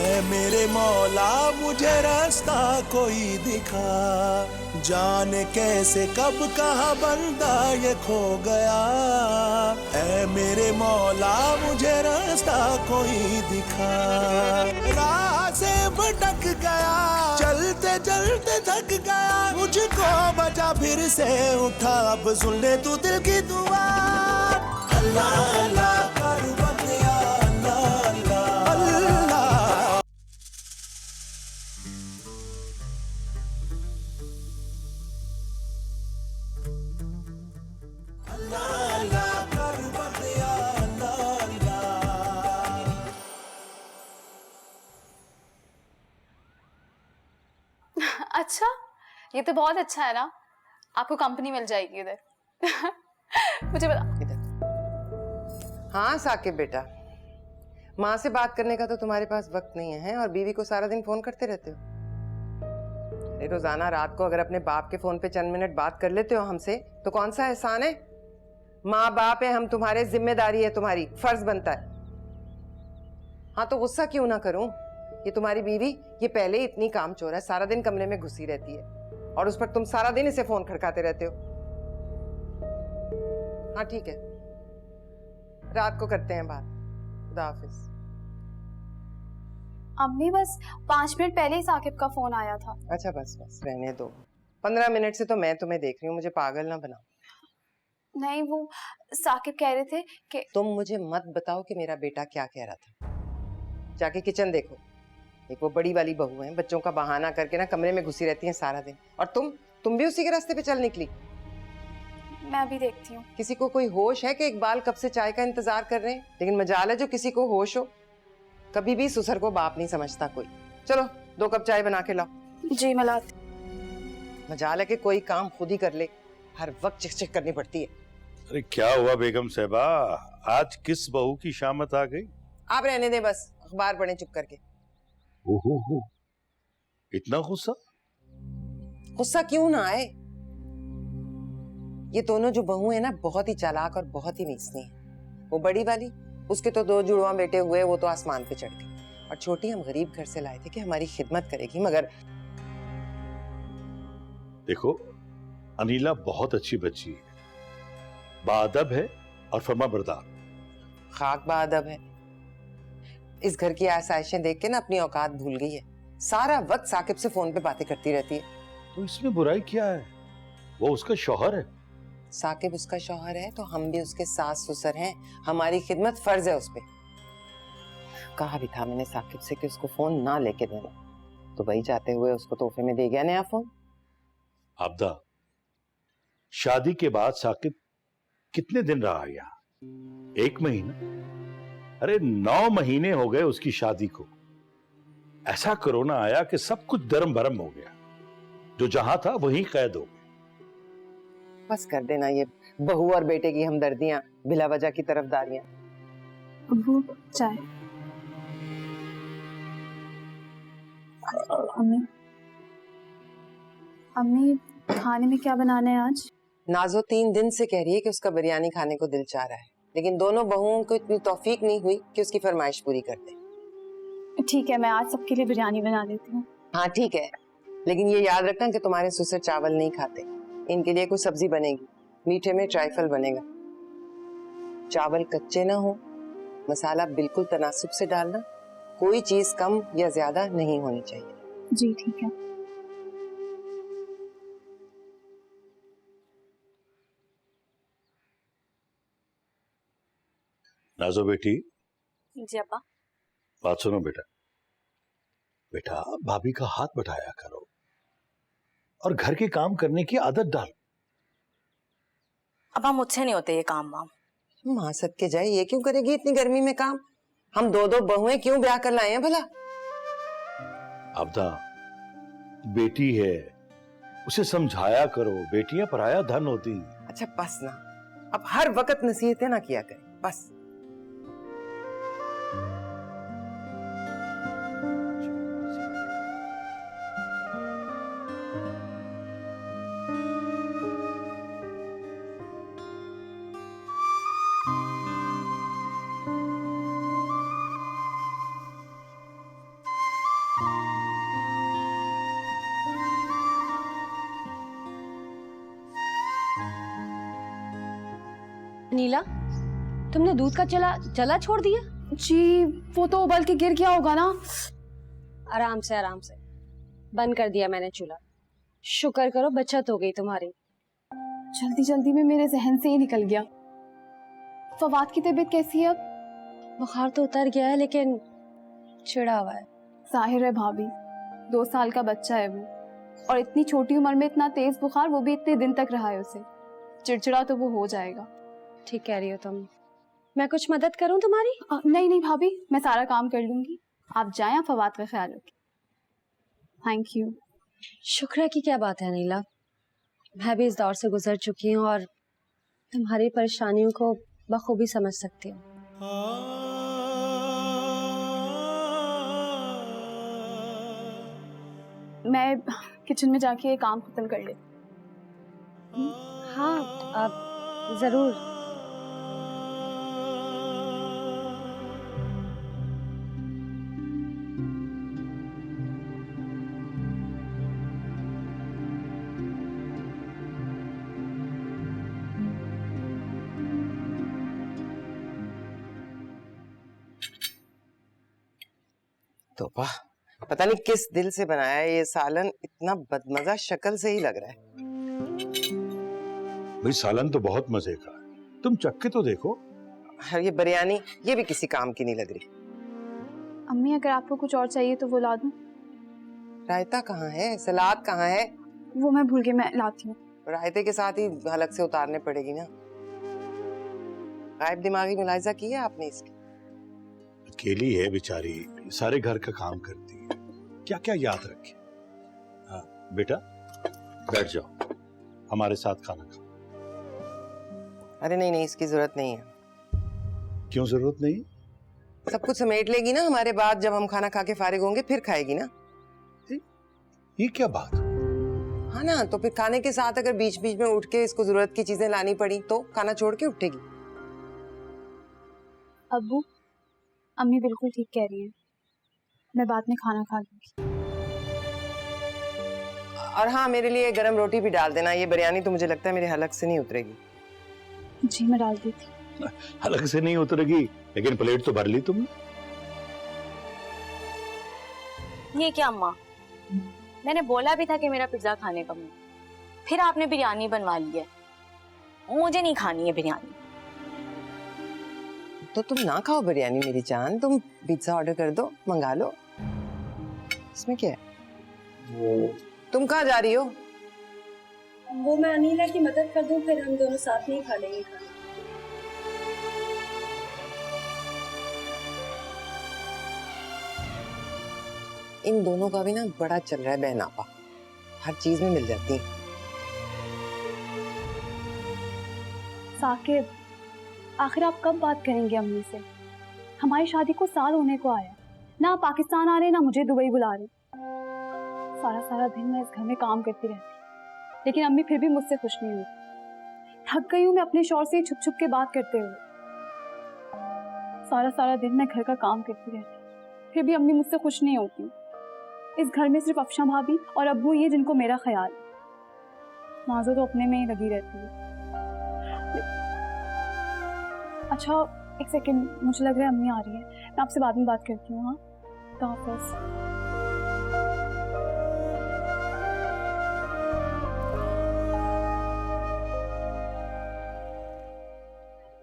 ऐ मेरे मौला मुझे रास्ता कोई दिखा, जाने कैसे कब कहाँ बंदा ये खो गया। ऐ मेरे मौला मुझे रास्ता कोई दिखा, राह से भटक गया, चलते चलते थक गया, मुझको बचा फिर से उठा, अब सुन ले तू दिल की दुआ। अल्लाह अल्लाह कर बंदिया, अल्लाह अल्लाह अल्लाह। अल्लाह अल्लाह कर बंदिया, अल्लाह अल्लाह। अच्छा, ये तो बहुत अच्छा है ना, आपको कंपनी मिल जाएगी इधर। मुझे बता। इधर। हाँ साकिब बेटा, माँ से बात करने का तो तुम्हारे पास वक्त नहीं है और बीवी को सारा दिन फोन करते रहते हो। अरे रोजाना रात को अगर अपने बाप के फोन पे चंद मिनट बात कर लेते हो हमसे तो कौन सा एहसान है। माँ बाप है हम तुम्हारे, जिम्मेदारी है तुम्हारी, फर्ज बनता है। हाँ तो गुस्सा क्यों ना करूं, ये तुम्हारी बीवी ये पहले ही इतनी कामचोर है, सारा दिन कमरे में घुसी रहती है और उस पर तुम सारा दिन इसे फोन खड़काते रहते हो। हाँ ठीक है, रात को करते हैं बात। खुदा हाफिज। अम्मी बस 5 मिनट पहले ही साकिब का फोन आया था। अच्छा बस बस रहने दो, 15 मिनट से तो मैं तुम्हें देख रही हूँ, मुझे पागल ना बनाओ। नहीं, वो साकिब कह रहे थे कि तुम मुझे मत बताओ कि मेरा बेटा क्या कह रहा था। जाके किचन देखो, एक वो बड़ी वाली बहू है, बच्चों का बहाना करके ना कमरे में घुसी रहती है सारा दिन, और तुम भी उसी के रास्ते पे चल निकली। मैं अभी देखती हूँ। किसी को कोई होश है कि इकबाल कब से चाय का इंतजार कर रहे हैं? लेकिन मजाल है जो किसी को होश हो। कभी भी ससुर को बाप नहीं समझता कोई। चलो 2 कप चाय बना के लाओ। जी मैं लाती। मजाल है कि कोई काम खुद ही कर ले, हर वक्त चिक करनी पड़ती है। अरे क्या हुआ बेगम साहबा, आज किस बहू की शामत आ गई? आप रहने दे, बस अखबार पढ़े चुप करके। ओहो, इतना गुस्सा? गुस्सा क्यों ना आए, ये दोनों जो बहू है ना बहुत ही चालाक और बहुत ही नीचनी है। वो बड़ी वाली, उसके तो 2 जुड़वा बेटे हुए, वो तो आसमान पे चढ़ गई, और छोटी हम गरीब घर से लाए थे कि हमारी खिदमत करेगी, मगर देखो अनीला बहुत अच्छी बच्ची है, बाअदब है और फर्माबरदार। खाक बाअदब है। इस घर की आसाइशें देख के ना अपनी औकात भूल गई है, सारा वक्त साकिब से फोन पे बातें करती रहती है। तो इसमें बुराई क्या है, वो उसका शौहर है। साकिब उसका शौहर है तो हम भी उसके सास ससुर हैं, हमारी खिदमत फर्ज है उस पे। कहा भी था मैंने साकिब से कि उसको फोन ना लेके देना, तो वही चाहते हुए उसको तोहफे में दे गया नया फोन। आबदा, शादी के बाद साकिब कितने दिन रहा यहाँ? 1 महीना? अरे 9 महीने हो गए उसकी शादी को। ऐसा कोरोना आया कि सब कुछ दरम भरम हो गया, जो जहां था वहीं कैद हो गया। बस कर देना ये बहू और बेटे की हमदर्दियां, बिला वजह की तरफदारियां। अब्बू चाय। अम्मी अम्मी खाने में क्या बनाना है आज? नाजो 3 दिन से कह रही है कि उसका बिरयानी खाने को दिल चाह रहा है, लेकिन दोनों बहुओं को इतनी तौफीक नहीं हुई कि उसकी फरमाइश पूरी कर दे। ठीक है, मैं आज सबके लिए बिरयानी बना देती हूँ। हाँ ठीक है, लेकिन ये याद रखना कि तुम्हारे ससुर चावल नहीं खाते, इनके लिए कुछ सब्जी बनेगी, मीठे में ट्राइफल बनेगा। चावल कच्चे ना हो, मसाला बिल्कुल तनासुब से डालना, कोई चीज कम या ज्यादा नहीं होनी चाहिए। जी ठीक है। नाजो बेटी। जी अब्बा। बात सुनो बेटा, बेटा भाभी का हाथ बटाया करो और घर के काम करने की आदत डालो। अब्बा मुझसे नहीं होते ये काम वाम। माँ सदके जाए, ये क्यों करेगी इतनी गर्मी में काम? हम 2-2 बहुएं क्यों ब्याह कर लाए हैं भला? आबदा बेटी है, उसे समझाया करो, बेटियां पराया धन होती। अच्छा बस ना, अब हर वक्त नसीहतें ना किया करें, बस। नीला, तुमने दूध का जला छोड़ दिया? जी वो तो उबल के गिर गया होगा ना। आराम से आराम से। बंद कर दिया मैंने चूल्हा। शुक्र करो बचत हो गई तुम्हारी। जल्दी जल्दी में मेरे जहन से ही निकल गया। फवाद की तबीयत कैसी है अब? बुखार तो उतर गया है लेकिन चिढ़ा हुआ है। जाहिर है भाभी, 2 साल का बच्चा है वो, और इतनी छोटी उम्र में इतना तेज बुखार, वो भी इतने दिन तक रहा है उसे। चिड़चिड़ा तो वो हो जाएगा। ठीक कह रही हो तुम। मैं कुछ मदद करूं तुम्हारी? नहीं नहीं भाभी, मैं सारा काम कर लूंगी। आप जाएं, आप फवाद का ख्याल रखें। Thank you. शुक्र की क्या बात है नीला, मैं भी इस दौर से गुजर चुकी हूँ और तुम्हारी परेशानियों को बखूबी समझ सकती हूँ। मैं किचन में जाके ये काम खत्म कर ले। हाँ अब जरूर। तोबा, पता नहीं किस दिल से बनाया है ये सालन, इतना बदमजा शक्ल से ही लग रहा है। भाई सालन तो बहुत मजे का है, तुम चख के तो देखो। और ये बिरयानी, ये भी किसी काम की नहीं लग रही। अम्मी अगर आपको कुछ और चाहिए तो वो ला दूं। रायता कहाँ है, सलाद कहाँ है? वो मैं भूल गई, मैं लाती हूँ। रायते के साथ ही हलक से उतारने पड़ेगी ना। गायब दिमागी मुलाहिजा की है आपने इसकी? अकेली है बेचारी, सारे घर का काम करती है, क्या क्या याद रखे। हाँ बेटा बैठ जाओ, हमारे साथ खाना खाओ। अरे नहीं नहीं, इसकी जरूरत नहीं है। क्यों जरूरत नहीं? सब कुछ समेट लेगी ना हमारे बाद, जब हम खाना खा के फारिग होंगे फिर खाएगी ना। ये क्या बात? हाँ ना, तो फिर खाने के साथ अगर बीच बीच में उठ के इसको जरूरत की चीजें लानी पड़ी तो खाना छोड़ के उठेगी। अब्बू, अम्मी बिल्कुल ठीक कह रही है, मैं बाद में खाना खा लूंगी। और हाँ, मेरे लिए गरम रोटी भी डाल देना, ये बिरयानी तो मुझे लगता है मेरे हलक से नहीं उतरेगी। जी मैं डाल दी थी। हलक से नहीं उतरेगी, लेकिन प्लेट तो भर ली तुमने। ये क्या अम्मा, मैंने बोला भी था कि मेरा पिज्जा खाने का मन, फिर आपने बिरयानी बनवा ली है। मुझे नहीं खानी है बिरयानी। तो तुम ना खाओ बिरयानी मेरी जान, तुम पिज्जा ऑर्डर कर दो, मंगा लो, इसमें क्या है? तुम कहाँ जा रही हो? वो मैं अनीला की मदद कर दूं, फिर हम दोनों साथ में ही खा लेंगे खाना। इन दोनों का भी ना बड़ा चल रहा है बहनापा, हर चीज में मिल जाती है। साकिब, आखिर आप कब बात करेंगे अम्मी से? हमारी शादी को साल होने को आया, ना आप पाकिस्तान आ रहे ना मुझे दुबई बुला रहे। सारा सारा दिन मैं इस घर में काम करती रहती, लेकिन अम्मी फिर भी मुझसे खुश नहीं हुई। थक गई हूँ मैं अपने शौहर से छुप छुप के बात करते हुए। सारा सारा दिन मैं घर का काम करती रहती, फिर भी अम्मी मुझसे खुश नहीं होती। इस घर में सिर्फ अफशा भाभी और अब्बू ये जिनको मेरा ख्याल है। नाज़ो तो अपने में ही लगी रहती है। अच्छा एक सेकंड, मुझे लग रहा है अम्मी आ रही है, मैं आपसे बाद में बात करती हूँ। हाँ तो वापस।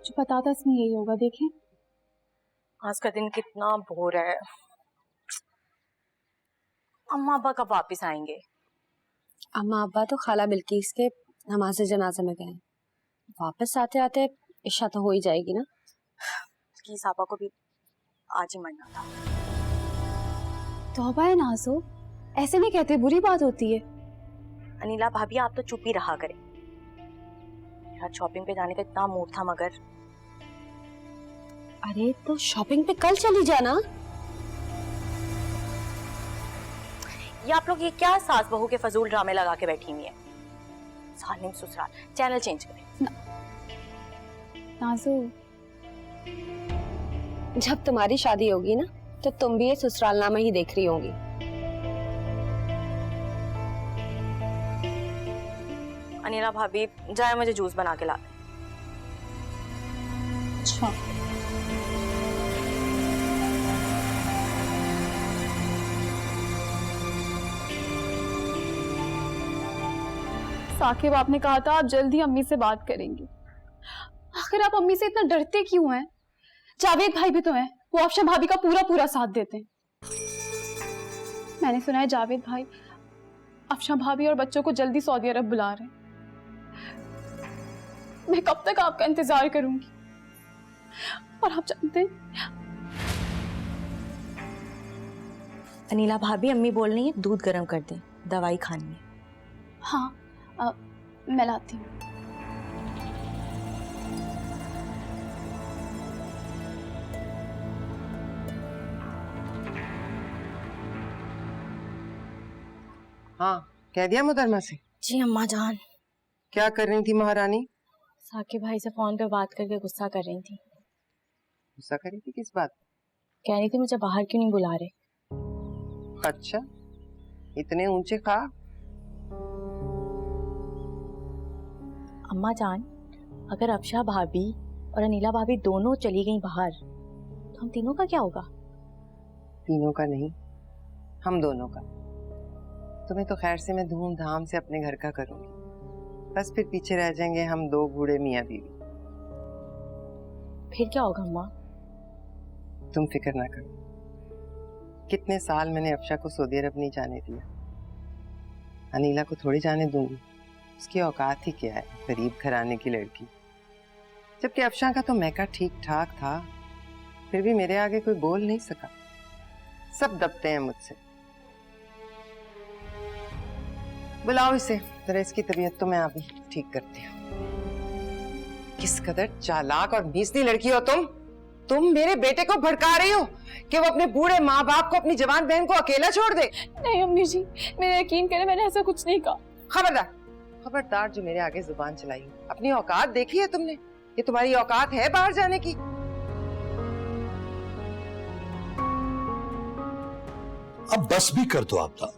जो पता था इसमें यही होगा, देखें। आज का दिन कितना बोर है। अम्मा अब्बा कब वापस आएंगे? अम्मा अब्बा तो खाला बिल्किस के नमाज जनाजा में गए, वापस आते आते इशा तो हो ही जाएगी ना। की सापा को भी आज ही मरना था। तौबा है नाज़ो, ऐसे नहीं कहते, बुरी बात होती है। अनिला भाभी आप तो चुप ही रहा करें। मेरा शॉपिंग पे जाने का इतना मूड था, मगर अरे तो शॉपिंग पे कल चली जाना। ये आप लोग ये क्या सास बहू के फजूल ड्रामे लगा के बैठी हुई है? सालिम ससुराल, चैनल चेंज करें। नाज़ो, जब तुम्हारी शादी होगी ना तो तुम भी ये ससुरालनामा ही देख रही होंगी। अनिला भाभी जाए मुझे जूस बना के ला। अच्छा, साकिब आपने कहा था आप जल्दी अम्मी से बात करेंगे। आखिर आप अम्मी से इतना डरते क्यों हैं? जावेद भाई भी तो हैं, वो अफशा भाभी का पूरा पूरा साथ देते हैं। मैंने सुना है जावेद भाई अफशा भाभी और बच्चों को जल्दी सऊदी अरब बुला रहे हैं। मैं कब तक आपका इंतजार करूंगी? और आप जानते हैं अनिला भाभी, अम्मी बोल रही है दूध गर्म कर दें, दवाई खानी है। हाँ, मैं लाती हूँ। हाँ, कह दिया मुदरमा से? जी अम्मा जान। क्या कर रही थी महारानी? साकिब भाई से फोन पे बात करके गुस्सा कर रही थी। गुस्सा करी थी किस बात? कह रही थी मुझे बाहर क्यों नहीं बुला रहे। अच्छा, इतने ऊंचे ख्वाब? अम्मा जान, अगर अफशा भाभी और अनिला भाभी दोनों चली गई बाहर तो हम तीनों का क्या होगा? तीनों का नहीं, हम दोनों का। तुम्हें तो खैर से मैं धूमधाम से अपने घर का करूंगी, बस फिर पीछे रह जाएंगे हम दो बूढ़े मियाँ बीवी। फिर क्या होगा अम्मा? तुम फिक्र ना करो, कितने साल मैंने अफशा को सऊदी अरब नहीं जाने दिया। अनीला को थोड़ी जाने दूंगी, उसकी औकात ही क्या है, गरीब घराने की लड़की। जबकि अफशा का तो मैका ठीक ठाक था, फिर भी मेरे आगे कोई बोल नहीं सका। सब दबते हैं मुझसे। बुलाओ इसे, जरा इसकी तबीयत तो मैं अभी ठीक करती हूँ। किस कदर चालाक और मीसली लड़की हो तुम। तुम मेरे बेटे को भड़का रही हो कि वो अपने बूढ़े माँ बाप को, अपनी जवान बहन को अकेला छोड़ दे। नहीं अम्मी जी, मेरा यकीन करें, मैंने ऐसा कुछ नहीं कहा। खबरदार, खबरदार जो मेरे आगे जुबान चलाई हो। अपनी औकात देखी है तुमने? ये तुम्हारी औकात है बाहर जाने की? अब बस भी कर दो आपदा।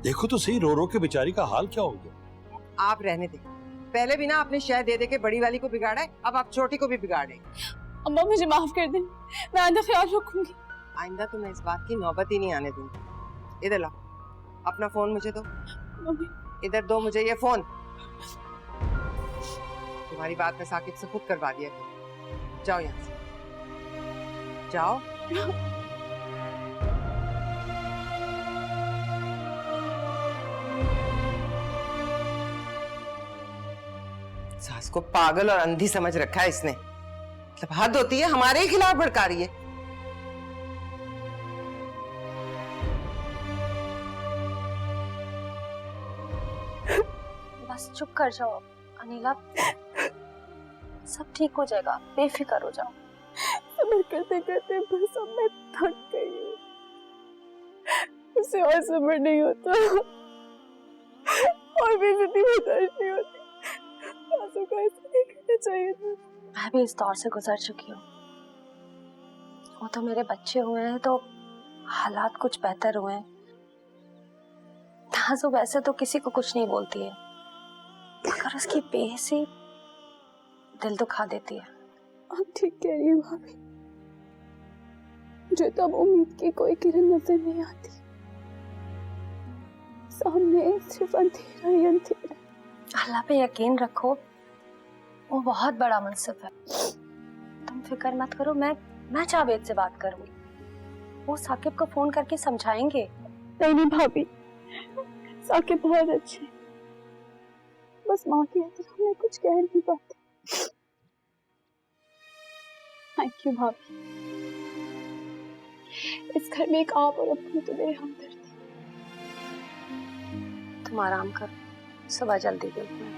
देखो तो सही, रो रो के बेचारी का हाल क्या हो गया। आप रहने दे। पहले भी ना आपने शय दे दे के बड़ी वाली को बिगाड़ा है, अब आप छोटी को भी बिगाड़े। अम्मा मुझे माफ कर दें, मैं आइंदा ख्याल रखूंगी। आइंदा तो मैं इस बात की नौबत ही नहीं आने दूंगी। इधर लाओ अपना फोन, मुझे दो। मम्मी, इधर दो मुझे ये फोन। तुम्हारी बात मैं साकिब से खुद करवा दिया करूं। जाओ यहाँ से, जाओ। सास को पागल और अंधी समझ रखा है इसने। मतलब हद होती है, हमारे ही खिलाफ भड़का रही है। बस चुप कर जाओ अनिला, सब ठीक हो जाएगा, बेफिक्र हो जाओ। सब्र करते करते बस अब मैं थक गई हूँ, उससे और सब्र नहीं होता और बेइज्जती बर्दाश्त नहीं होती। आंसू को ऐसा नहीं करना चाहिए था। मैं भी इस दौर से गुजर चुकी हूँ। वो तो मेरे बच्चे हुए हैं तो हालात कुछ बेहतर हुए हैं। ताज़ो वैसे तो किसी को कुछ नहीं बोलती है, मगर उसकी बेहसी दिल दुखा देती है। आप ठीक कह रही हैं भाभी, मुझे तो अब उम्मीद की कोई किरण नजर नहीं आती। सामने सिर्फ अंधेरा ही अंधेरा। अल्लाह पे यकीन रखो, वो बहुत बड़ा मुनसिफ है। तुम फिक्र मत करो, मैं जावेद से बात करूंगी, वो साकिब को फोन करके समझाएंगे। नहीं भाभी, साकिब बहुत अच्छे, बस माँ के अंदर मैं कुछ कह नहीं पाती। थैंक यू भाभी, इस घर में एक आप और अपनी तो मेरे हमदर्द। तुम आराम करो, सुबह जल्दी देखना।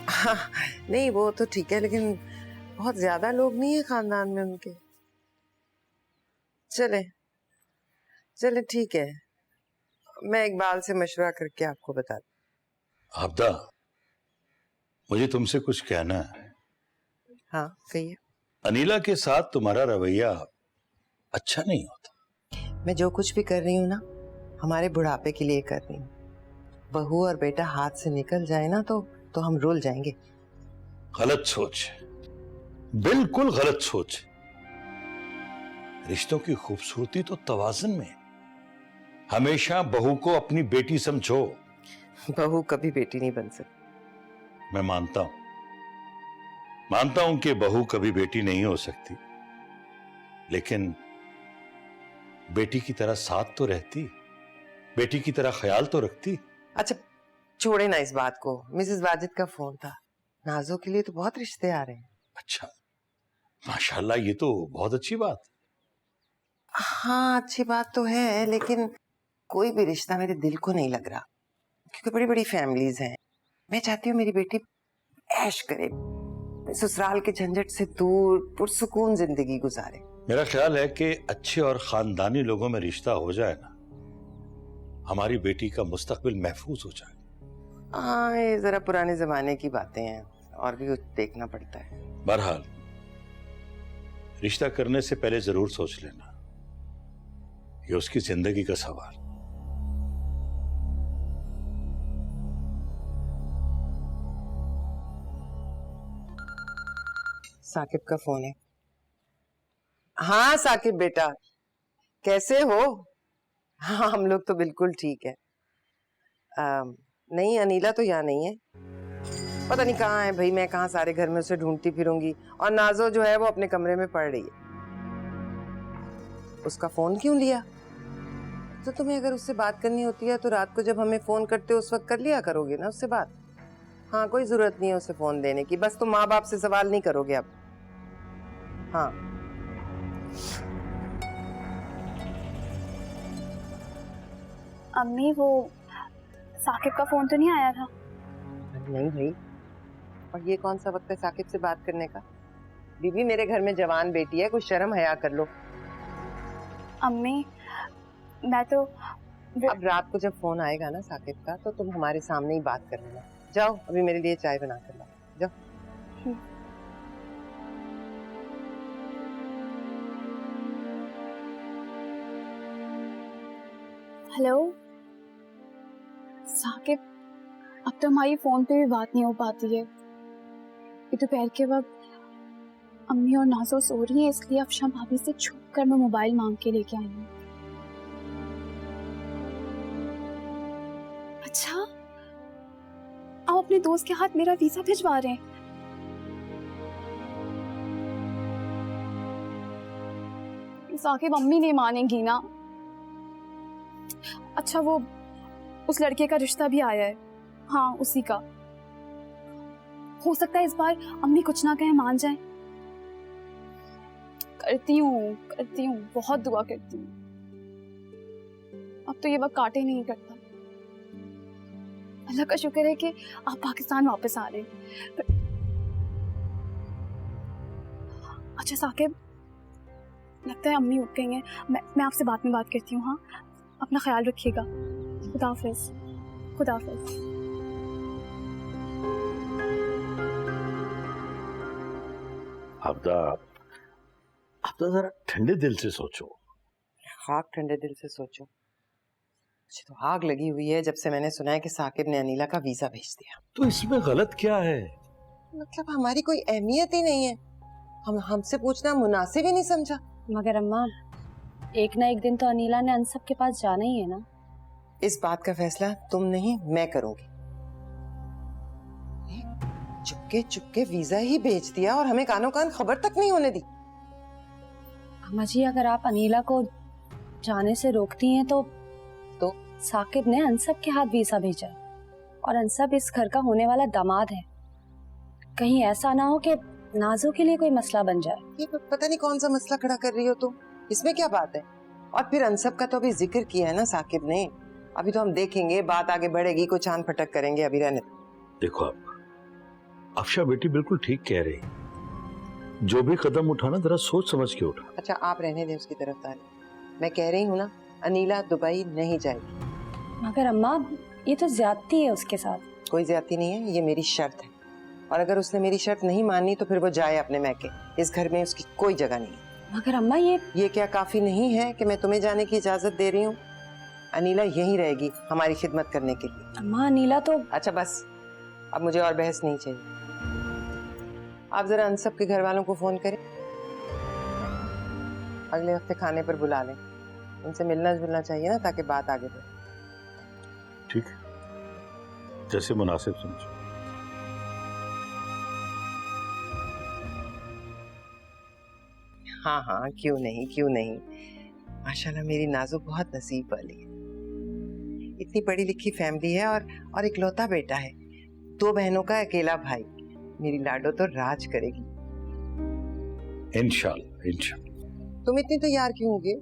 हाँ, नहीं वो तो ठीक है, लेकिन बहुत ज्यादा लोग नहीं है खानदान में उनके। चले चले ठीक है, मैं इकबाल से मशवरा करके आपको बता दूं। आपदा, मुझे तुमसे कुछ कहना है। हाँ कहिए। अनीला के साथ तुम्हारा रवैया अच्छा नहीं होता। मैं जो कुछ भी कर रही हूँ ना, हमारे बुढ़ापे के लिए कर रही हूँ। बहू और बेटा हाथ से निकल जाए ना तो हम रुल जाएंगे। गलत सोच है, बिल्कुल गलत सोच है। रिश्तों की खूबसूरती तो तवाज़ुन में है। हमेशा बहू को अपनी बेटी समझो। बहू कभी बेटी नहीं बन सकती। मैं मानता हूं कि बहू कभी बेटी नहीं हो सकती, लेकिन बेटी की तरह साथ तो रहती, बेटी की तरह ख्याल तो रखती। अच्छा छोड़े ना इस बात को। मिसेस वाजिद का फोन था। नाजो के लिए तो बहुत रिश्ते आ रहे हैं। अच्छा, माशाल्लाह, ये तो बहुत अच्छी बात। हाँ अच्छी बात तो है, लेकिन कोई भी रिश्ता मेरे दिल को नहीं लग रहा, क्योंकि बड़ी बड़ी फैमिलीज हैं। मैं चाहती हूँ मेरी बेटी ऐश करे, ससुराल के झंझट से दूर पुरसुकून जिंदगी गुजारे। मेरा ख्याल है कि अच्छे और खानदानी लोगों में रिश्ता हो जाए ना, हमारी बेटी का मुस्तकबिल महफूज हो जाए। हाँ ये जरा पुराने जमाने की बातें हैं, और भी कुछ देखना पड़ता है। बहरहाल रिश्ता करने से पहले जरूर सोच लेना, ये उसकी जिंदगी का सवाल। साकिब का फोन है। हाँ साकिब बेटा, कैसे हो? हाँ हम लोग तो बिल्कुल ठीक है। नहीं अनीला तो यहाँ नहीं है, पता नहीं कहाँ है भाई। मैं कहाँ सारे घर में उसे ढूंढती फिरूंगी। और नाजो जो है वो अपने कमरे में पड़ रही है। उसका फोन क्यों लिया? तो तुम्हें अगर उससे बात करनी होती है तो रात को जब हमें फोन करते हो उस वक्त कर लिया करोगे ना उससे बात। हाँ कोई जरूरत नहीं है उसे फोन देने की। बस तुम माँ बाप से सवाल नहीं करोगे अब। हाँ अम्मी, वो साकिब का फोन तो नहीं आया था? नहीं भाई, और ये कौन सा वक्त है साकिब से बात करने का? बीबी मेरे घर में जवान बेटी है, कुछ शर्म हया कर लो। अम्मी मैं तो अब रात को जब फोन आएगा ना साकिब का तो तुम हमारे सामने ही बात कर लेना। जाओ अभी मेरे लिए चाय बना कर लाओ, जाओ। हेलो साकिब, अब तो हमारी फोन पे भी बात नहीं हो पाती है। ये दोपहर के वक्त अम्मी और नाजो सो रही हैं, इसलिए अफशा भाभी से छुप कर मैं मोबाइल मांग के लेके आई हूँ। अच्छा, आप अपने दोस्त के हाथ मेरा वीजा भिजवा रहे हैं? साकिब अम्मी नहीं मानेंगी ना। अच्छा वो उस लड़के का रिश्ता भी आया है। हाँ उसी का। हो सकता है इस बार अम्मी कुछ ना कहे मान जाए। करती हूँ बहुत दुआ करती हूँ। अब तो ये वक्त काटे नहीं करता। अल्लाह का शुक्र है कि आप पाकिस्तान वापस आ रहे हैं। अच्छा साकिब, लगता है अम्मी उठ गई हैं। मैं आपसे बाद में बात करती हूँ। हाँ अपना ख्याल रखिएगा। खुदा हाफिज। खुदा हाफिज। आबदा जरा ठंडे दिल से सोचो। आग ठंडे दिल से सोचो। मुझे तो आग लगी हुई है जब से मैंने सुना है कि साकिब ने अनीला का वीजा भेज दिया। तो इसमें गलत क्या है? मतलब हमारी कोई अहमियत ही नहीं है। हमसे पूछना मुनासिब ही नहीं समझा। मगर अम्मा, एक ना एक दिन तो अनीला ने अनसब के पास जाना ही है ना। इस बात का फैसला तुम नहीं मैं करूंगी। चुपके चुपके वीजा ही भेज दिया और हमें कानो कान खबर तक नहीं होने दी। अम्मा जी, अगर आप अनीला को जाने से रोकती हैं तो साकिब ने अनसब के हाथ वीजा भेजा है, और अनसब इस घर का होने वाला दामाद है। कहीं ऐसा ना हो कि नाजो के लिए कोई मसला बन जाए। ये पता नहीं कौन सा मसला खड़ा कर रही हो तुम। इसमें क्या बात है? और फिर अनसब का तो अभी जिक्र किया है ना साकिब ने। अभी तो हम देखेंगे, बात आगे बढ़ेगी, कुछ छान फटक करेंगे। अभी रहने देखो आप अफशा बेटी बिल्कुल ठीक कह रही। जो भी कदम उठाना जरा सोच समझ के उठा। अच्छा आप रहने दें उसकी तरफदारी। मैं कह रही हूँ ना, अनीला दुबई नहीं जाएगी। मगर अम्मा, ये तो ज्यादती है उसके साथ। कोई ज्यादती नहीं है, ये मेरी शर्त है। और अगर उसने मेरी शर्त नहीं मानी तो फिर वो जाए अपने मैके। इस घर में उसकी कोई जगह नहीं है। मगर अम्मा ये क्या काफी नहीं है कि मैं तुम्हें जाने की इजाजत दे रही हूँ? अनीला यहीं रहेगी हमारी खिदमत करने के लिए। अम्मा अनीला तो अच्छा बस, अब मुझे और बहस नहीं चाहिए। आप जरा अनसब के घर वालों को फोन करें, अगले हफ्ते खाने पर बुला लें। उनसे मिलना जुलना चाहिए ना, ताकि बात आगे बढ़े। ठीक है, जैसे मुनासिब समझो। हाँ हाँ, क्यों नहीं क्यों नहीं। माशाल्लाह मेरी नाजो बहुत नसीब वाली है। इतनी पढ़ी लिखी फैमिली है और इकलौता बेटा है। 2 बहनों का अकेला भाई। मेरी लाडो तो राज करेगी। इंशाल्लाह इंशाल्लाह। तुम इतनी तैयार क्यों होगे?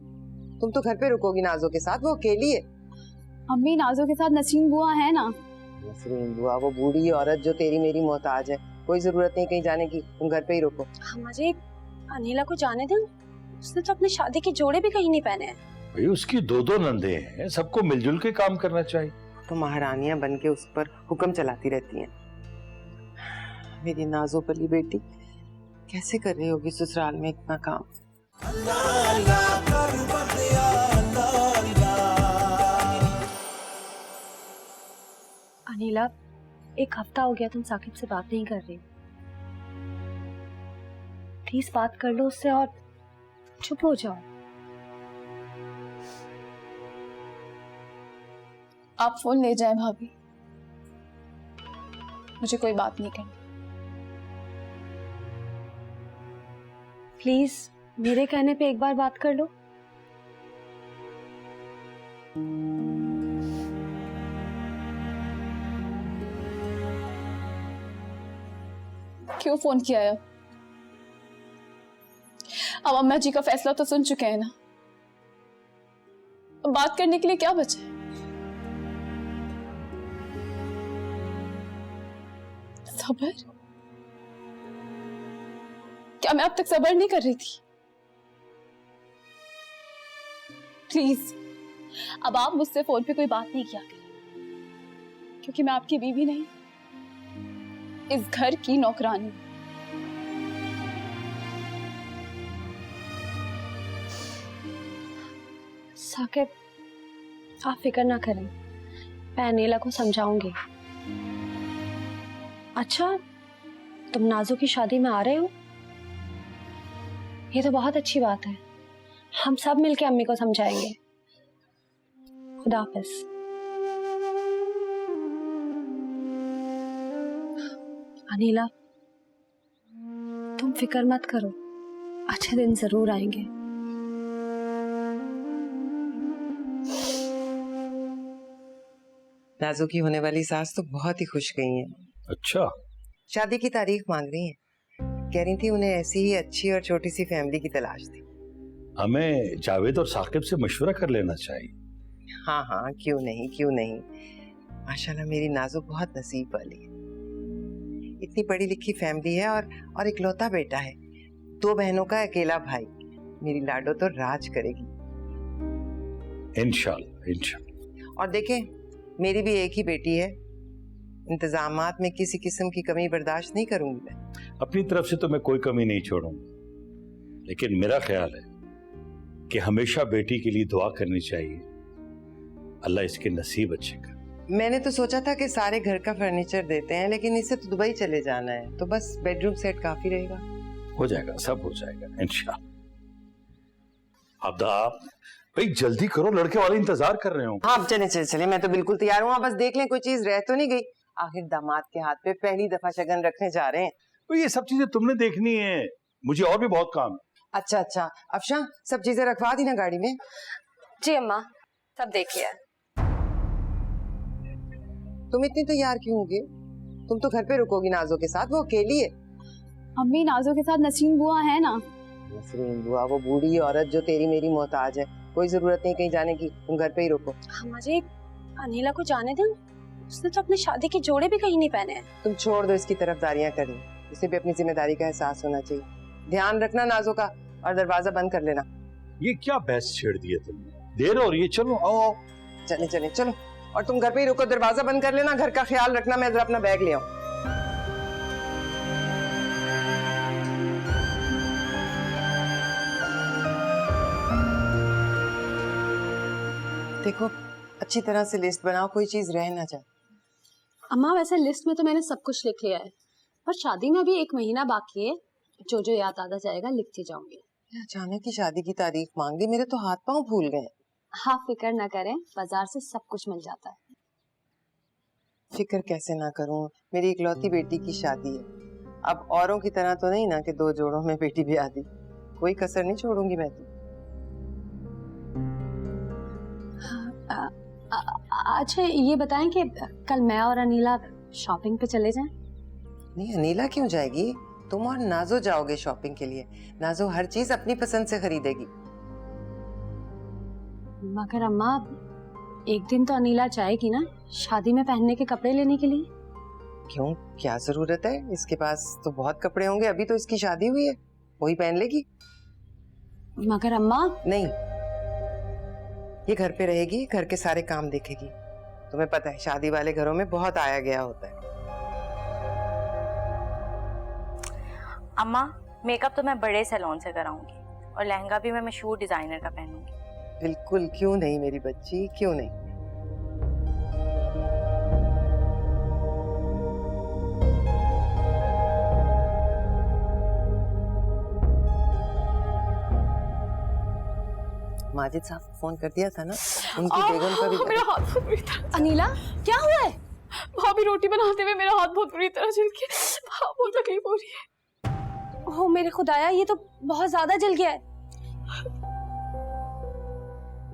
तुम तो घर पे रुकोगी नाजो के साथ, वो अकेली है। अम्मी नाजो के साथ नसीम बुआ है ना। नसरीन बुआ वो बूढ़ी औरत जो तेरी मेरी मोहताज है, कोई जरूरत नहीं कहीं जाने की, तुम घर पे ही रुको। अम्मा जी अनीला को जाने दें, उसने तो अपने शादी के जोड़े भी कहीं नहीं पहने हैं। भाई उसकी 2 नंदे हैं, सबको मिलजुल के काम करना चाहिए। तो महारानियां बन के उस पर हुक्म चलाती रहती हैं। मेरी नाजो पली बेटी कैसे कर रही होगी ससुराल में इतना काम। अल्लाह अल्लाह कर बंदिया, अल्लाह अल्लाह। अनीला, 1 हफ्ता हो गया तुम साकिब से बात नहीं कर रही। प्लीज बात कर लो उससे और चुप हो जाओ। आप फोन ले जाएं भाभी, मुझे कोई बात नहीं करनी। प्लीज मेरे कहने पे एक बार बात कर लो। क्यों फोन किया है? अब अम्मा जी का फैसला तो सुन चुके हैं ना, अब बात करने के लिए क्या बचा है? सबर? क्या मैं अब तक सबर नहीं कर रही थी? प्लीज अब आप मुझसे फोन पे कोई बात नहीं किया करें, क्योंकि मैं आपकी बीवी नहीं, इस घर की नौकरानी। साकिब आप फिक्र ना करें, मैं अनीला को समझाऊंगी। अच्छा तुम नाजो की शादी में आ रहे हो? ये तो बहुत अच्छी बात है। हम सब मिलके अम्मी को समझाएंगे। खुदा हाफिज। अनीला तुम फिक्र मत करो, अच्छे दिन जरूर आएंगे। नाजो की होने वाली सास तो बहुत ही खुश गई हैं। अच्छा, शादी की तारीख मांग रही हैं। कह रही थी उन्हें ऐसी ही अच्छी और छोटी सी फैमिली की तलाश थी। हमें जावेद और साकिब से मशवरा कर लेना चाहिए। हाँ हाँ, क्यों नहीं क्यों नहीं। माशाल्लाह मेरी नाजो बहुत नसीब वाली है। इतनी पढ़ी लिखी फैमिली है और इकलौता बेटा है। 2 बहनों का अकेला भाई। मेरी लाडो तो राज करेगी। इंशाल्लाह इंशाल्लाह। और देखें, मेरी भी एक ही बेटी है। इंतजामात में किसी किस्म की कमी बर्दाश्त नहीं करूंगी मैं। अपनी तरफ से तो मैं कोई कमी नहीं छोड़ूंगा, लेकिन मेरा ख्याल है कि हमेशा बेटी के लिए दुआ करनी चाहिए, अल्लाह इसके नसीब अच्छे कर। मैंने तो सोचा था कि सारे घर का फर्नीचर देते हैं, लेकिन इसे तो दुबई चले जाना है, तो बस बेडरूम सेट काफी रहेगा। हो जाएगा, सब हो जाएगा इंशाल्लाह। अब्दा भाई जल्दी करो, लड़के वाले इंतजार कर रहे हो। हाँ चले चले चले, मैं तो बिल्कुल तैयार हूँ। बस देख लें कोई चीज रह तो नहीं गई। आखिर दामाद के हाथ पे पहली दफा शगन रखने जा रहे हैं। तो ये सब चीजें तुमने देखनी है, मुझे और भी बहुत काम है। अच्छा अच्छा, अफशा सब चीजें रखवा दी ना गाड़ी में? जी अम्मा, सब देख लिया। तुम इतनी तैयार क्यों होगे? तुम तो घर पे रुकोगी नाजो के साथ, वो अकेली है। अम्मी नाजो के साथ नसीम बुआ है ना। नसरीन बुआ वो बूढ़ी औरत जो तेरी मेरी मोहताज है, कोई जरूरत नहीं कहीं जाने की, तुम घर पे ही रुको। अम्मा जी अनीला को जाने दें, उसने तो अपने शादी के जोड़े भी कहीं नहीं पहने हैं। तुम छोड़ दो इसकी तरफदारियां करनी, उसे भी अपनी जिम्मेदारी का एहसास होना चाहिए। ध्यान रखना नाजो का, और दरवाजा बंद कर लेना। ये क्या बहस छेड़ दी है तुमने? देर हो रही है, चलो आओ आओ। चले चले चलो, और तुम घर पे ही रुको, दरवाजा बंद कर लेना, घर का ख्याल रखना। मैं जरा अपना बैग ले आऊं। देखो अच्छी तरह से लिस्ट बनाओ, कोई चीज रह ना जाए। अम्मा वैसे लिस्ट में तो मैंने सब कुछ लिख लिया है, पर शादी में भी 1 महीना बाकी है। जो जो याद आता जाएगा लिखती जाऊंगी। अचानक की शादी की तारीख मांग दी, मेरे तो हाथ पांव फूल गए। हाँ फिक्र ना करें, बाजार से सब कुछ मिल जाता है। फिक्र कैसे ना करूं, मेरी इकलौती बेटी की शादी है। अब औरों की तरह तो नहीं ना कि 2 जोड़ों में बेटी ब्याह दी, कोई कसर नहीं छोड़ूंगी मैं तो। अच्छा ये बताएं कि कल मैं और अनीला शॉपिंग पे चले जाएं? नहीं, अनीला क्यों जाएगी? तुम और नाजो जाओगे शॉपिंग के लिए। नाजो हर चीज अपनी पसंद से खरीदेगी। मगर अम्मा एक दिन तो अनीला जाएगी ना शादी में पहनने के कपड़े लेने के लिए। क्यों, क्या जरूरत है? इसके पास तो बहुत कपड़े होंगे, अभी तो इसकी शादी हुई है, वही पहन लेगी। मगर अम्मा नहीं, ये घर पे रहेगी, घर के सारे काम देखेगी। तुम्हें पता है शादी वाले घरों में बहुत आया गया होता है। अम्मा मेकअप तो मैं बड़े सैलून से कराऊंगी और लहंगा भी मैं मशहूर डिजाइनर का पहनूंगी। बिल्कुल, क्यों नहीं मेरी बच्ची, क्यों नहीं। माजिद साहब को फोन कर दिया था ना, उनकी बेगम का भी। मेरा हाथ बहुत बुरी तरह। अनीला क्या हुआ है? भाभी रोटी बनाते हुए मेरा हाथ बहुत बुरी तरह जल गया, बहुत तकलीफ हो रही है। ओह मेरे खुदाया, ये तो बहुत ज्यादा जल गया है।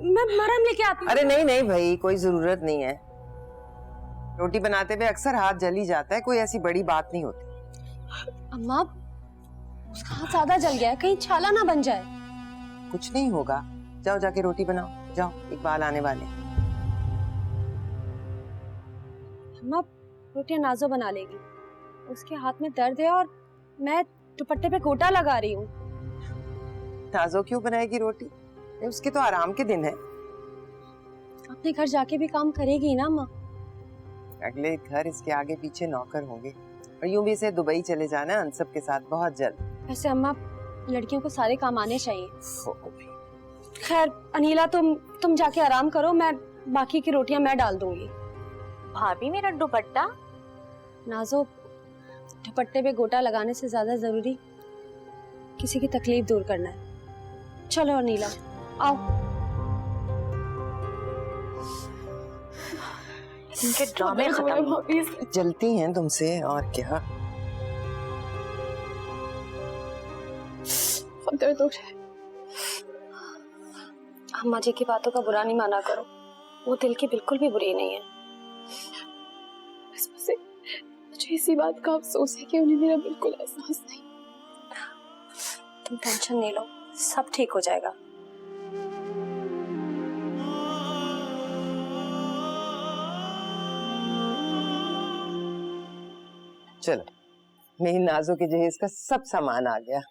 मैं मरहम लेके आती हूँ। अरे नहीं नहीं भाई, कोई जरूरत नहीं है। रोटी बनाते हुए अक्सर हाथ जल ही जाता है, कोई ऐसी बड़ी बात नहीं होती। अम्मा उसका हाथ ज्यादा जल गया है, कहीं छाला ना बन जाए। कुछ नहीं होगा, जाओ जाके रोटी बनाओ, जाओ, इकबाल आने वाले। अम्मा रोटियां नाजो बना लेगी, उसके हाथ में दर्द है और मैं दुपट्टे पे गोटा लगा रही हूँ। नाजो क्यों बनाएगी रोटी? उसके तो आराम के दिन है। अपने घर जाके भी काम करेगी ना अम्मा। अगले घर इसके आगे पीछे नौकर होंगे। और यूं भी इसे दुबई चले जाना है अनसब के साथ बहुत जल्द। वैसे अम्मा लड़कियों को सारे काम आने चाहिए। खैर अनीला तुम जाके आराम करो, मैं बाकी की रोटियां मैं डाल दूंगी। भाभी मेरा दुपट्टा? नाजो दुपट्टे पे गोटा लगाने से ज्यादा जरूरी किसी की तकलीफ दूर करना है। चलो अनीला आओ। इनके ड्रामे खत्म। जलती हैं तुमसे और क्या। दर्द हो रहा है। अम्मा जी की बातों का बुरा नहीं माना करो, वो दिल की बिल्कुल भी बुरी नहीं है। बस मुझे इसी बात का अफसोस है कि उन्हें मेरा बिल्कुल एहसास नहीं। तुम टेंशन नहीं लो, सब ठीक हो जाएगा। चलो, मेरी नाजो के जहेज का सब सामान आ गया।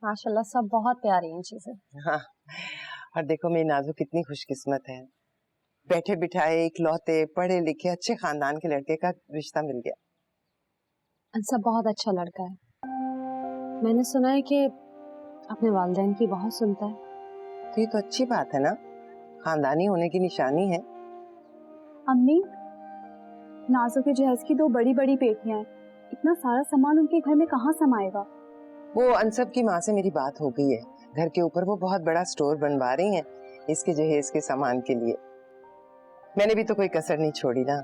माशाल्लाह सब बहुत प्यारी हैं चीजें। हाँ, और देखो मेरी नाजो कितनी खुशकिस्मत है, बैठे बिठाए इकलौते पढ़े लिखे अच्छे खानदान के लड़के का रिश्ता मिल गया। अंसब बहुत अच्छा लड़का है, मैंने सुना है कि अपने वालिदैन की बहुत सुनता है। तो ये तो अच्छी बात है ना, खानदानी होने की निशानी है। अम्मी नाजो के जहेज की 2 बड़ी बड़ी पेटियां हैं, इतना सारा सामान उनके घर में कहाँ समाएगा? वो अनसब की माँ से मेरी बात हो गई है, घर के ऊपर वो बहुत बड़ा स्टोर बनवा रही हैं इसके जहेज के सामान के लिए। मैंने भी तो कोई कसर नहीं छोड़ी ना,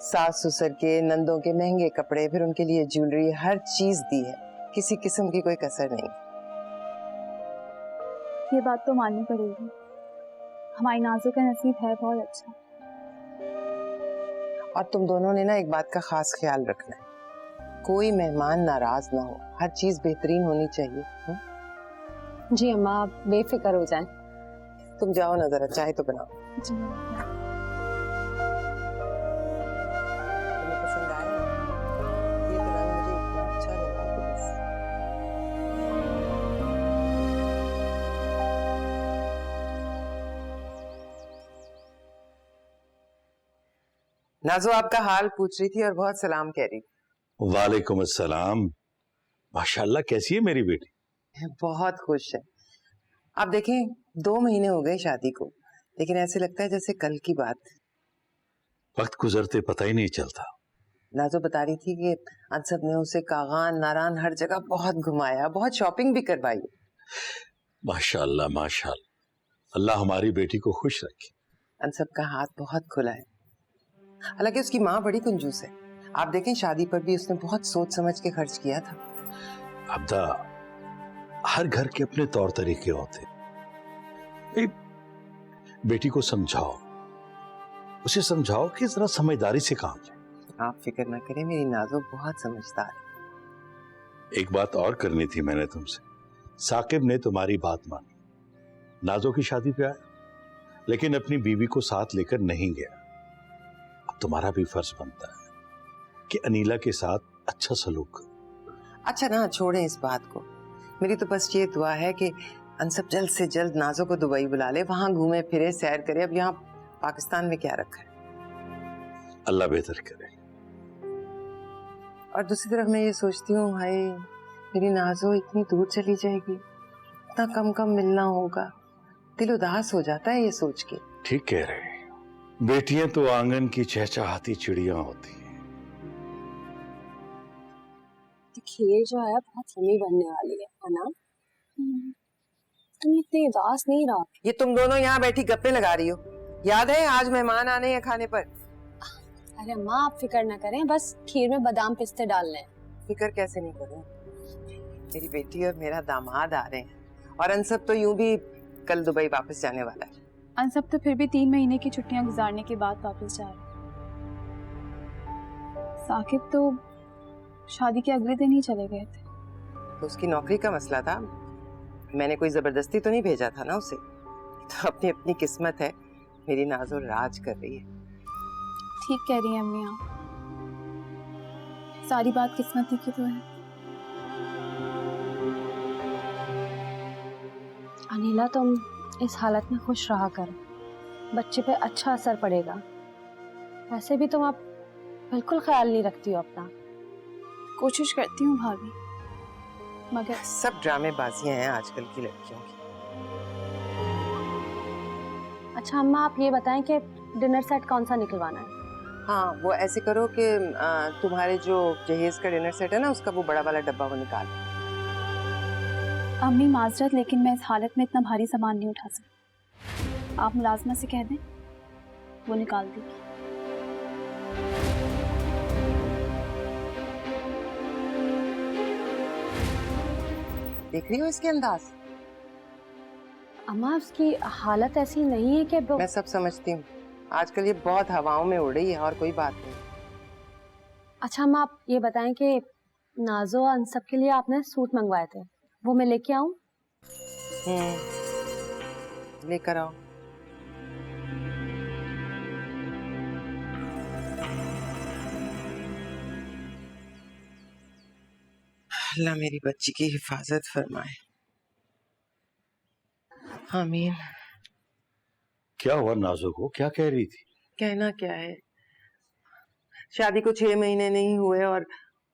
सास ससुर के नंदों के महंगे कपड़े, फिर उनके लिए ज्वेलरी, हर चीज दी है, किसी किस्म की कोई कसर नहीं। ये बात तो माननी पड़ेगी, हमारी नाजो का नसीब है बहुत अच्छा। और तुम दोनों ने ना एक बात का खास ख्याल रखना है, कोई मेहमान नाराज ना हो, हर चीज बेहतरीन होनी चाहिए। जी अम्मा आप बेफिक्र हो जाएं। तुम जाओ ना, जरा चाय तो बनाओ। जी तुम्हें पसंद आया ना? ये तो रंग मुझे इतना अच्छा लगा कि बस। नाजो आपका हाल पूछ रही थी और बहुत सलाम कह रही थी। वालेकुम अस्सलाम। माशाल्लाह कैसी है मेरी बेटी? बहुत खुश है। आप देखें 2 महीने हो गए शादी को, लेकिन ऐसे लगता है जैसे कल की बात। वक्त गुजरते पता ही नहीं चलता। नाजो बता रही थी कि अनसब ने उसे कागान नारान हर जगह बहुत घुमाया, बहुत शॉपिंग भी करवाई। माशाल्लाह माशाल्लाह, अल्लाह हमारी बेटी को खुश रखे। अनसब का हाथ बहुत खुला है। हालांकि उसकी माँ बड़ी कंजूस है। आप देखें शादी पर भी उसने बहुत सोच समझ के खर्च किया था। अब्दा, हर घर के अपने तौर तरीके होते। बेटी को समझाओ, उसे समझाओ कि जरा समझदारी से काम ले। आप फिक्र ना करें, मेरी नाजो बहुत समझदार है। एक बात और करनी थी मैंने तुमसे। साकिब ने तुम्हारी बात मानी, नाजो की शादी पे आया, लेकिन अपनी बीवी को साथ लेकर नहीं गया। अब तुम्हारा भी फर्ज बनता है कि अनीला के साथ अच्छा सलूक करो। अच्छा ना, छोड़ें इस बात को। मेरी तो बस ये दुआ है कि अनसब जल्द से जल्द नाजो को दुबई बुला ले, वहां घूमे फिरे, सैर करे। अब यहाँ पाकिस्तान में क्या रखा है। अल्लाह बेहतर करे। और दूसरी तरफ मैं ये सोचती हूँ, हाय मेरी नाजो इतनी दूर चली जाएगी, इतना कम कम मिलना होगा, दिल उदास हो जाता है ये सोच के। ठीक कह रहे हैं, बेटियां तो आंगन की चहचहाती चिड़िया होती हैं। खीर जो है बहुत यम्मी बनने वाली है ना? तुम इतनी उदास नहीं रहो। ये तुम दोनों यहाँ बैठी गप्पे लगा रही हो। याद है आज मेहमान आने हैं खाने पर? अरे अम्मा आप फिक्र ना करें, बस खीर में बादाम पिस्ते डालने हैं। फिक्र कैसे नहीं करूँ, मेरी बेटी और मेरा दामाद आ रहे हैं, और अनसब तो यूं भी कल दुबई वापस जाने वाला है। अनसब तो फिर भी 3 महीने की छुट्टियां गुजारने के बाद वापस जा रहे हैं। साकिब तो शादी के अगले दिन ही चले गए थे। तो उसकी नौकरी का मसला था, मैंने कोई जबरदस्ती तो नहीं भेजा था ना उसे। तो अपनी अपनी किस्मत है, मेरी नाज़ो राज कर रही है। ठीक कह रही हैं अम्मी, आप सारी बात किस्मत की तो है। अनीला तुम इस हालत में खुश रहा करो, बच्चे पे अच्छा असर पड़ेगा। वैसे भी तुम आप बिल्कुल ख्याल नहीं रखती हो अपना। कोशिश करती हूँ भाभी, मगर सब ड्रामेबाजियां हैं आजकल की लड़कियों की। अच्छा अम्मा आप ये बताएं कि डिनर सेट कौन सा निकलवाना है? हाँ, वो ऐसे करो कि तुम्हारे जो जहेज का डिनर सेट है ना, उसका वो बड़ा वाला डब्बा वो निकाल। अम्मी माजरत, लेकिन मैं इस हालत में इतना भारी सामान नहीं उठा सकती। आप मुलाजमा से कह दें, वो निकाल देगी। देख रही हो इसके अंदाज? अम्मा उसकी हालत ऐसी नहीं है कि मैं सब समझती हूँ, आजकल ये बहुत हवाओं में उड़ रही है, और कोई बात नहीं। अच्छा अम्मा आप ये बताएं कि नाजो और अनसब के लिए आपने सूट मंगवाए थे, वो मैं लेके आऊं? लेकर आओ। अल्लाह मेरी बच्ची की हिफाजत फरमाए। आमीन। क्या हुआ नाजो को, क्या कह रही थी? कहना क्या है, शादी को 6 महीने नहीं हुए और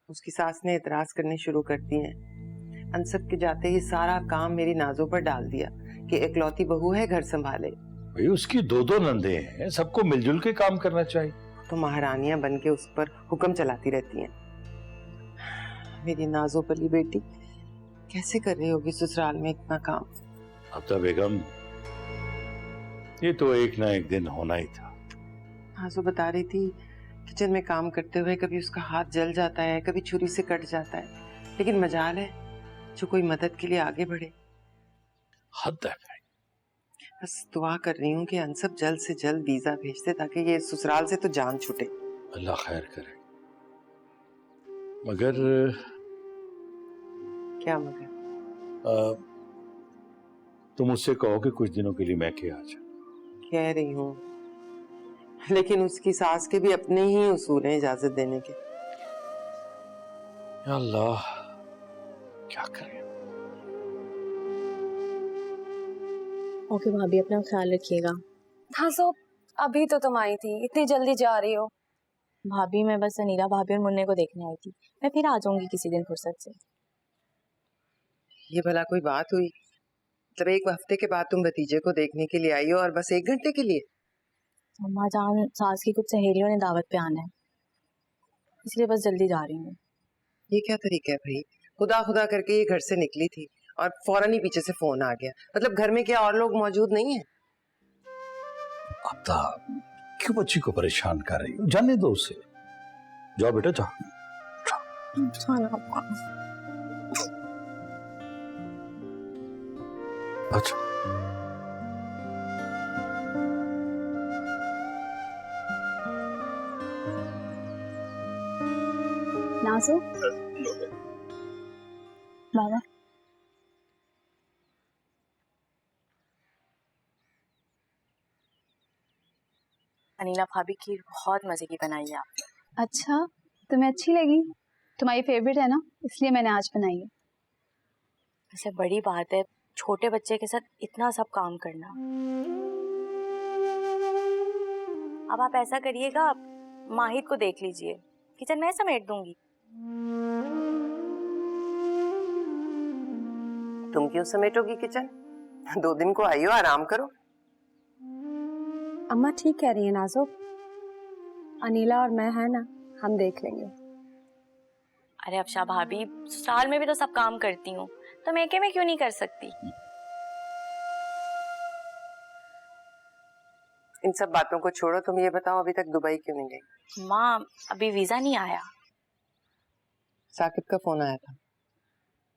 उसकी सास ने इतराज करने शुरू कर दिए हैं। अनसब के जाते ही सारा काम मेरी नाजो पर डाल दिया कि इकलौती बहू है, घर संभाले। भाई उसकी 2 नंदे हैं, सबको मिलजुल के काम करना चाहिए। तो महारानियां बन के उस पर हुक्म चलाती रहती हैं। मेरी नाजो पली बेटी कैसे कर रही होगी ससुराल में इतना काम। अब्दा बेगम, ये तो एक ना एक दिन होना ही था। नाजो बता रही थी किचन में काम करते हुए कभी उसका हाथ जल जाता है, कभी छुरी से कट जाता है, लेकिन मजाल है जो कोई मदद के लिए आगे बढ़े। हद है भाई। बस दुआ कर रही हूँ कि अनसब जल्द से जल्द वीजा भेज दे ताकि ये ससुराल से तो जान छूटे। अल्लाह खैर करे। मगर क्या मगर? तुम उससे कहो कि कुछ दिनों के लिए मैं के आ जाऊं। कह रही हूँ, लेकिन उसकी सास के भी अपने ही उसूल हैं इजाजत देने के। या अल्लाह, क्या करें। ओके भाभी, अपना ख्याल रखिएगा। हाँ सो अभी तो तुम आई थी, इतनी जल्दी जा रही हो? भाभी मैं बस अनीला भाभी और मुन्ने को देखने आई थी, मैं फिर आ जाऊंगी किसी दिन फुर्सत से। ये भला कोई बात हुई? मतलब 1 हफ्ते के बाद तुम भतीजे को देखने के लिए आई हो और बस 1 घंटे के लिए? अम्मा जान, सास की कुछ सहेलियों ने दावत पे आना है, इसलिए बस जल्दी जा रही हूँ। ये क्या तरीका है भाई? खुदा खुदा करके ये घर से निकली थी और फौरन ही पीछे से फोन आ गया। मतलब घर में क्या और लोग मौजूद नहीं है? आपदा, क्यों बच्ची को परेशान कर रही हो? जाने दो उसे। जाओ बेटा जाओ। अच्छा नाजो बाबा, अनीला भाभी खीर बहुत मजे की बनाई है आपने। अच्छा तुम्हें अच्छी लगी? तुम्हारी फेवरेट है ना, इसलिए मैंने आज बनाई है। वैसे बड़ी बात है छोटे बच्चे के साथ इतना सब काम करना। अब आप ऐसा करिएगा, आप माहिद को देख लीजिए, किचन में समेट दूंगी। तुम क्यों समेटोगी किचन? 2 दिन को आई हो, आराम करो। अम्मा ठीक कह रही है नाजो, अनीला और मैं है ना, हम देख लेंगे। अरे अफशा भाभी, ससुराल में भी तो सब काम करती हूँ, तो मैं में क्यों नहीं कर सकती? इन सब बातों को छोड़ो, तुम ये बताओ अभी तक दुबई क्यों नहीं गई? माँ, अभी वीजा नहीं आया। साकिब का फोन आया था,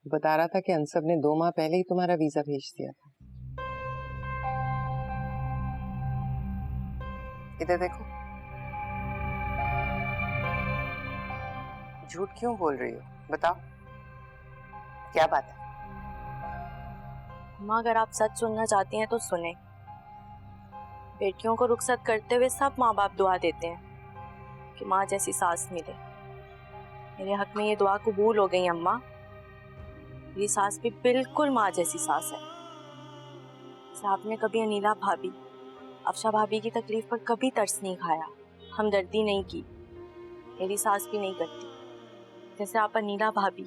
बता रहा था कि अंसब ने 2 माह पहले ही तुम्हारा वीजा भेज दिया था। इधर देखो। झूठ क्यों बोल रही हो? बताओ क्या बात है? माँ, अगर आप सच सुनना चाहती हैं तो सुने। बेटियों को रुखसत करते हुए सब माँ बाप दुआ देते हैं कि माँ जैसी सास मिले। मेरे हक में ये दुआ कबूल हो गई अम्मा। मेरी सास भी बिल्कुल माँ जैसी सास है। आपने कभी अनीला भाभी, अफशा भाभी की तकलीफ पर कभी तरस नहीं खाया, हमदर्दी नहीं की। मेरी सास भी नहीं करती। जैसे आप अनीला भाभी,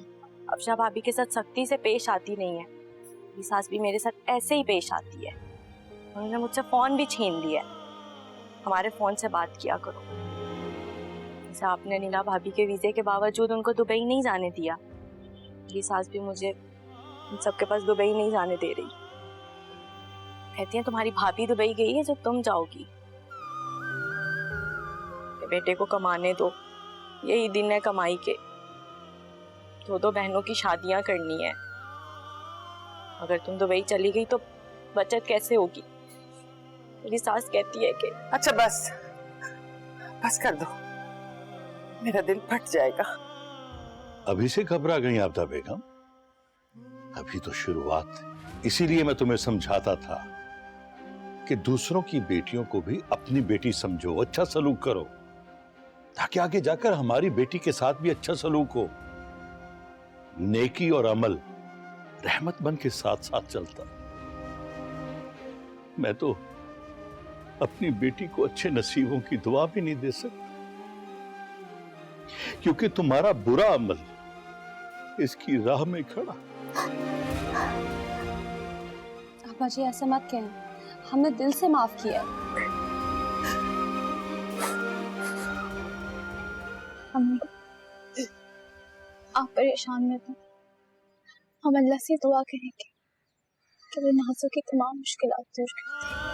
अफशा भाभी के साथ सख्ती से पेश आती नहीं है, मेरी सास भी मेरे साथ ऐसे ही पेश आती है। उन्होंने मुझसे फोन भी छीन लिया है। हमारे फोन से बात किया करो। जैसे आपने अनीला भाभी के वीजे के बावजूद उनको दुबई नहीं जाने दिया, मेरी सास भी मुझे उन सबके पास दुबई नहीं जाने दे रही। कहती है तुम्हारी भाभी दुबई गई है, जब तुम जाओगी। बेटे को कमाने दो, यही दिन है कमाई के। 2 बहनों की शादियां करनी है। अगर तुम दुबई चली गई तो बचत कैसे होगी? मेरी सास कहती है कि अच्छा बस बस कर दो, मेरा दिल फट जाएगा। अभी से घबरा गई आपदा बेगम? अभी तो शुरुआत है। इसीलिए मैं तुम्हें समझाता था कि दूसरों की बेटियों को भी अपनी बेटी समझो, अच्छा सलूक करो, ताकि आगे जाकर हमारी बेटी के साथ भी अच्छा सलूक हो। नेकी और अमल रहमत बन के साथ साथ चलता। मैं तो अपनी बेटी को अच्छे नसीबों की दुआ भी नहीं दे सकता, क्योंकि तुम्हारा बुरा अमल इसकी राह में खड़ा। अब्बा जी ऐसा मत कहें, हमने दिल से माफ किया। अम्मी, आप परेशान मत हो, हम अल्लाह से दुआ करेंगे कि वो नाज़ो की तमाम मुश्किलात दूर कर दे।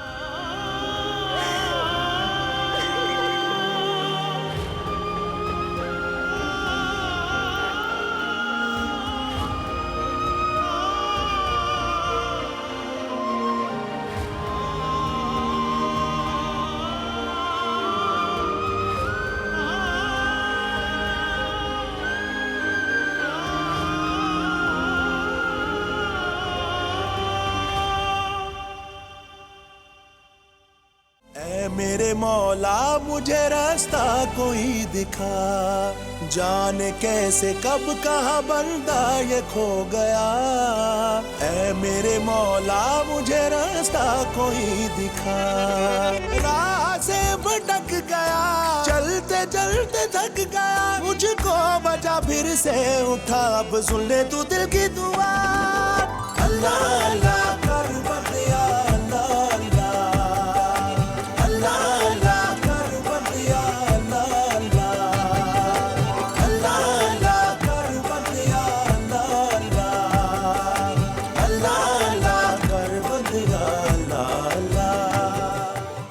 मेरे मौला मुझे रास्ता कोई दिखा, जाने कैसे कब कहाँ बंदा ये खो गया। ऐ मेरे मौला मुझे रास्ता कोई दिखा, राह से भटक गया, चलते चलते थक गया, मुझको बचा फिर से उठा, अब सुन ले तू दिल की दुआ। अल्लाह अल्लाह